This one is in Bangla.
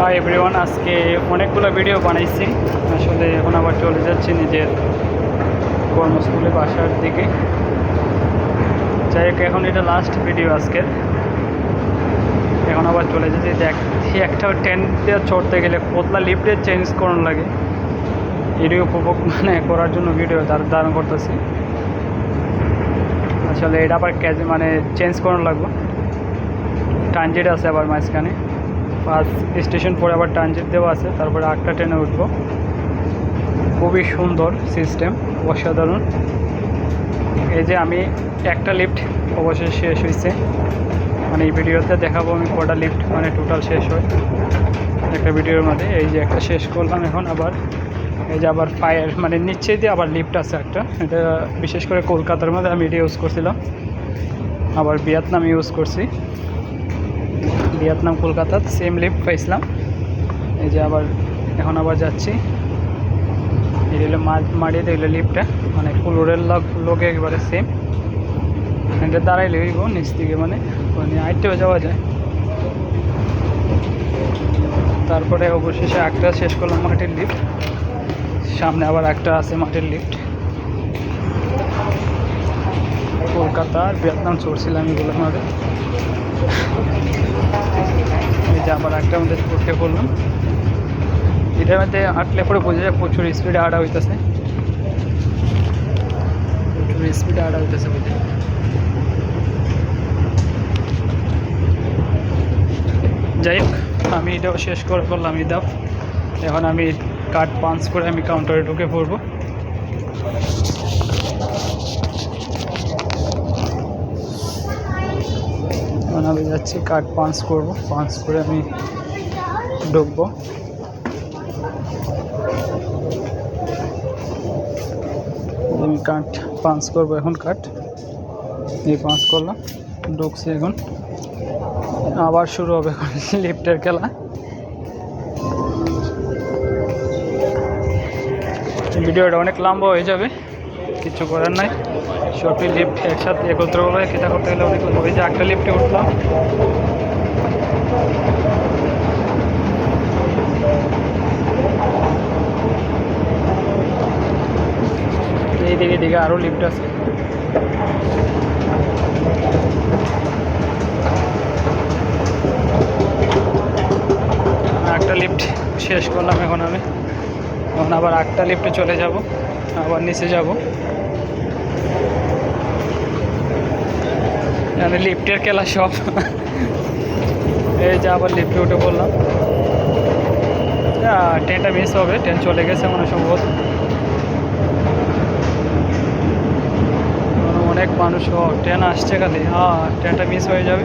হাই এভরিওয়ান, আজকে অনেকগুলো ভিডিও বানাইছি। আসলে এখন আবার চলে যাচ্ছি নিজের কর্মস্থলে বাসার দিকে। যাই হোক, এখন এটা লাস্ট ভিডিও আজকের। এখন আবার চলে যাচ্ছি। দেখি একটা ট্রেন দিয়ে চড়তে গেলে কতলা লিফটে চেঞ্জ করানো লাগে, এটাই উপভোগ করার জন্য ভিডিও ধারণ করতেছি। আসলে এটা আবার চেঞ্জ করানো লাগবে। ট্রানজিট আছে আবার মাঝখানে, ফার্স্ট স্টেশন পরে আবার ট্রানজিট দেওয়া আছে, তারপরে আটটা ট্রেনে উঠবো। খুবই সুন্দর সিস্টেম, অসাধারণ। এই যে আমি একটা লিফট অবশ্যই শেষ হয়েছে, এই ভিডিওতে দেখাবো আমি কটা লিফট টোটাল শেষ হয় একটা ভিডিওর মধ্যে। এই যে একটা শেষ করলাম এখন। আবার এই যে আবার ফায়ার নিচে দিয়ে আবার লিফট আছে একটা, এটা বিশেষ করে কলকাতার মধ্যে আমি এটা ইউজ করছিলাম। আবার ভিয়েতনাম ইউজ করছি, ভিয়েতনাম কলকাতার সেম লিফট পাইছিলাম। এই যে আবার এখন আবার যাচ্ছি। এই হলো মাড়িয়ে দিল লিফটটা, ফ্লোরের লোকে একেবারে সেম। এটা দাঁড়াইলে হইব নিচ থেকে, আইটেও যাওয়া যায়। তারপরে অবশেষে একটা শেষ করলাম মাটির লিফট, সামনে আবার একটা আছে মাটির লিফট। কলকাতা আর ভিয়েতনাম চড়ছিলাম এগুলোর মধ্যে। এই যে আবার একটা মধ্যে উঠে পড়লাম। এটার মধ্যে হাঁটলে পরে বোঝা যায় প্রচুর স্পিডে হাঁটা হইতেছে, প্রচুর স্পিডে হাঁটা হইতেছে বুঝে। যাই হোক, আমি এটাও শেষ করে করলাম ইদাপ। এখন আমি কার্ড পাঞ্চ করে আমি কাউন্টারে ঢুকে পড়বো। এখন আমি যাচ্ছি কার্ড পাঞ্চ করবো, পাঞ্চ করে আমি ঢুকবো। আমি কার্ড পাঞ্চ করবো এখন, কার্ড এই পাঞ্চ করলাম, ঢুকছি। এখন আবার শুরু হবে এখন লিফটের খেলা। ভিডিওটা অনেক লম্বা হয়ে যাবে, কিছু করার নাই। সবটি লিফট একসাথে একত্রভাবে খেতা করতে গেলে অনেক ওই যে একটা লিফটে উঠলাম। এই দিকে আরও লিফট আছে। একটা লিফট শেষ করলাম এখন আমি। এখন আবার একটা লিফটে চলে যাব, আবার নিচে যাব। লিফটের খেলা সব। এই যে আবার লিফটে উঠে পড়লাম। ট্রেনটা মিস হবে, ট্রেন চলে গেছে সম্ভবত। অনেক মানুষ, ট্রেন আসছে খালি, ট্রেনটা মিস হয়ে যাবে।